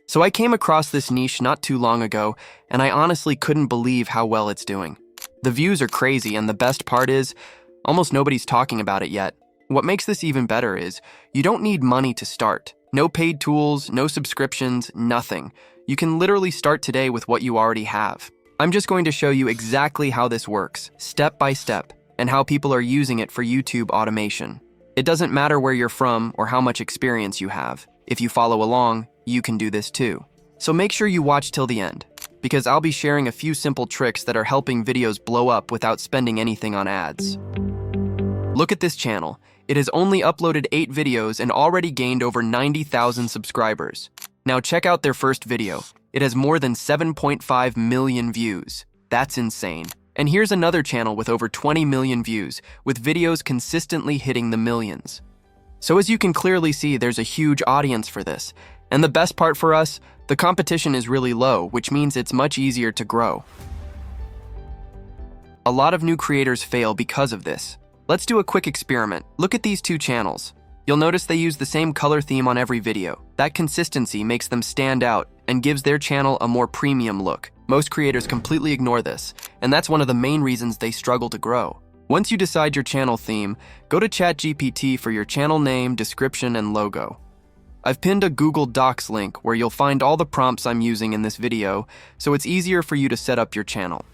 So I came across this niche not too long ago, and I honestly couldn't believe how well it's doing. The views are crazy, and the best part is, almost nobody's talking about it yet. What makes this even better is, you don't need money to start. No paid tools, no subscriptions, nothing. You can literally start today with what you already have. I'm just going to show you exactly how this works, step by step, and how people are using it for YouTube automation. It doesn't matter where you're from or how much experience you have. If you follow along, you can do this too. So make sure you watch till the end, because I'll be sharing a few simple tricks that are helping videos blow up without spending anything on ads. Look at this channel. It has only uploaded 8 videos and already gained over 90,000 subscribers. Now check out their first video. It has more than 7.5 million views. That's insane. And here's another channel with over 20 million views, with videos consistently hitting the millions. So as you can clearly see, there's a huge audience for this. And the best part for us, the competition is really low, which means it's much easier to grow. A lot of new creators fail because of this. Let's do a quick experiment. Look at these 2 channels. You'll notice they use the same color theme on every video. That consistency makes them stand out and gives their channel a more premium look. Most creators completely ignore this, and that's one of the main reasons they struggle to grow. Once you decide your channel theme, go to ChatGPT for your channel name, description, and logo. I've pinned a Google Docs link where you'll find all the prompts I'm using in this video, so it's easier for you to set up your channel.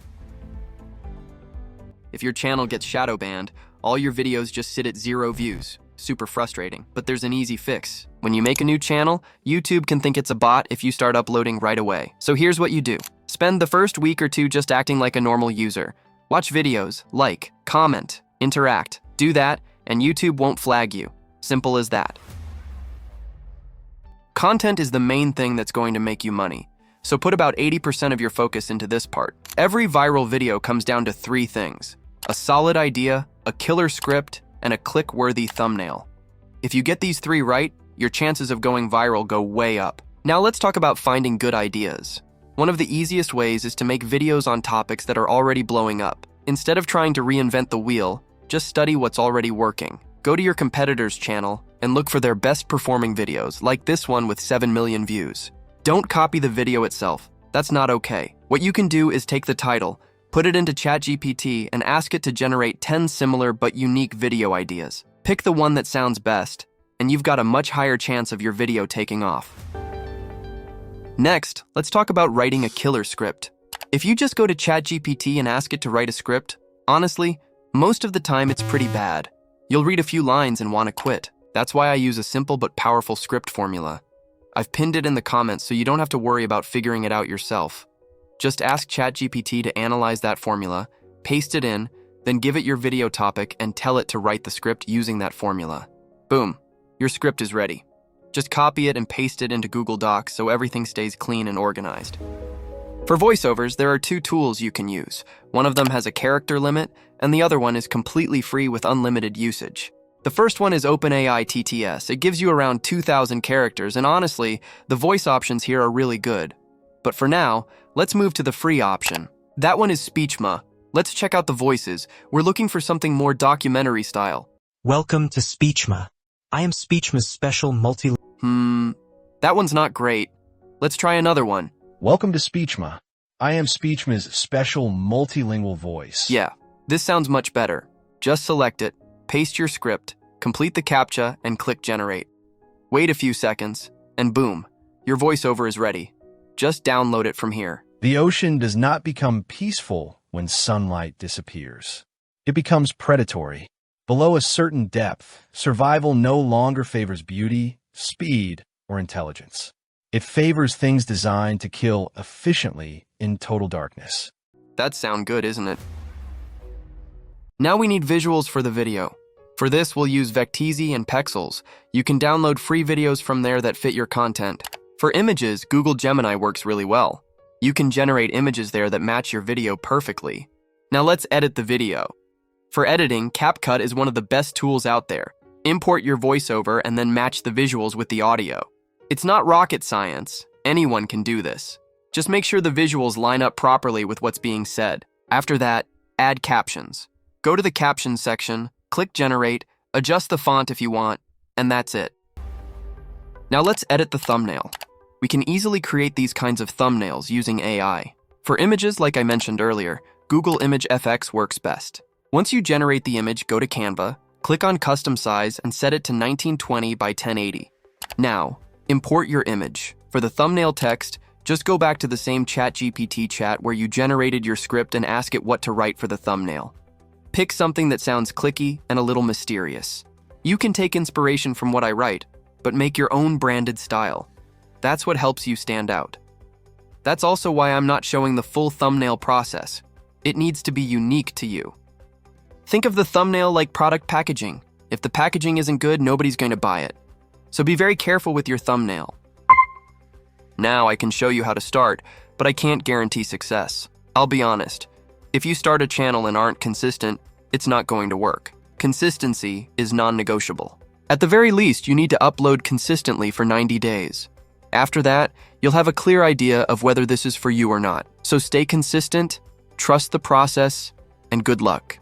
If your channel gets shadow banned, all your videos just sit at 0 views. Super frustrating, but there's an easy fix. When you make a new channel, YouTube can think it's a bot if you start uploading right away. So here's what you do. Spend the first week or 2 just acting like a normal user. Watch videos, like, comment, interact. Do that, and YouTube won't flag you. Simple as that. Content is the main thing that's going to make you money. So put about 80% of your focus into this part. Every viral video comes down to 3 things: a solid idea, a killer script, and a click-worthy thumbnail. If you get these 3 right, your chances of going viral go way up. Now let's talk about finding good ideas. One of the easiest ways is to make videos on topics that are already blowing up. Instead of trying to reinvent the wheel, just study what's already working. Go to your competitor's channel and look for their best performing videos, like this one with 7 million views. Don't copy the video itself. That's not okay. What you can do is take the title, put it into ChatGPT, and ask it to generate 10 similar but unique video ideas. Pick the one that sounds best, and you've got a much higher chance of your video taking off. Next, let's talk about writing a killer script. If you just go to ChatGPT and ask it to write a script, honestly, most of the time it's pretty bad. You'll read a few lines and want to quit. That's why I use a simple but powerful script formula. I've pinned it in the comments so you don't have to worry about figuring it out yourself. Just ask ChatGPT to analyze that formula, paste it in, then give it your video topic and tell it to write the script using that formula. Boom, your script is ready. Just copy it and paste it into Google Docs so everything stays clean and organized. For voiceovers, there are 2 tools you can use. One of them has a character limit, and the other one is completely free with unlimited usage. The first one is Open AI TTS. It gives you around 2,000 characters, and honestly, the voice options here are really good. But for now, let's move to the free option. That one is Speechma. Let's check out the voices. We're looking for something more documentary style. Welcome to Speechma. I am Speechma's special That one's not great. Let's try another one. Welcome to Speechma. I am Speechma's special multilingual voice. Yeah, this sounds much better. Just select it, paste your script, complete the CAPTCHA, and click Generate. Wait a few seconds, and boom, your voiceover is ready. Just download it from here. The ocean does not become peaceful when sunlight disappears. It becomes predatory. Below a certain depth, survival no longer favors beauty, speed, or intelligence. It favors things designed to kill efficiently in total darkness. That sounds good, isn't it? Now we need visuals for the video. For this, we'll use Vecteezy and Pexels. You can download free videos from there that fit your content. For images, Google Gemini works really well. You can generate images there that match your video perfectly. Now let's edit the video. For editing, CAPCUT is one of the best tools out there. Import your voiceover and then match the visuals with the audio. It's not rocket science. Anyone can do this. Just make sure the visuals line up properly with what's being said. After that, add captions. Go to the captions section, click Generate, adjust the font if you want, and that's it. Now let's edit the thumbnail. We can easily create these kinds of thumbnails using AI. For images, like I mentioned earlier, Google Image FX works best. Once you generate the image, go to Canva, click on Custom Size, and set it to 1920 by 1080. Now, import your image. For the thumbnail text, just go back to the same ChatGPT chat where you generated your script and ask it what to write for the thumbnail. Pick something that sounds clicky and a little mysterious. You can take inspiration from what I write, but make your own branded style. That's what helps you stand out. That's also why I'm not showing the full thumbnail process. It needs to be unique to you. Think of the thumbnail like product packaging. If the packaging isn't good, nobody's going to buy it. So be very careful with your thumbnail. Now I can show you how to start, but I can't guarantee success. I'll be honest. If you start a channel and aren't consistent, it's not going to work. Consistency is non-negotiable. At the very least, you need to upload consistently for 90 days. After that, you'll have a clear idea of whether this is for you or not. So stay consistent, trust the process, and good luck.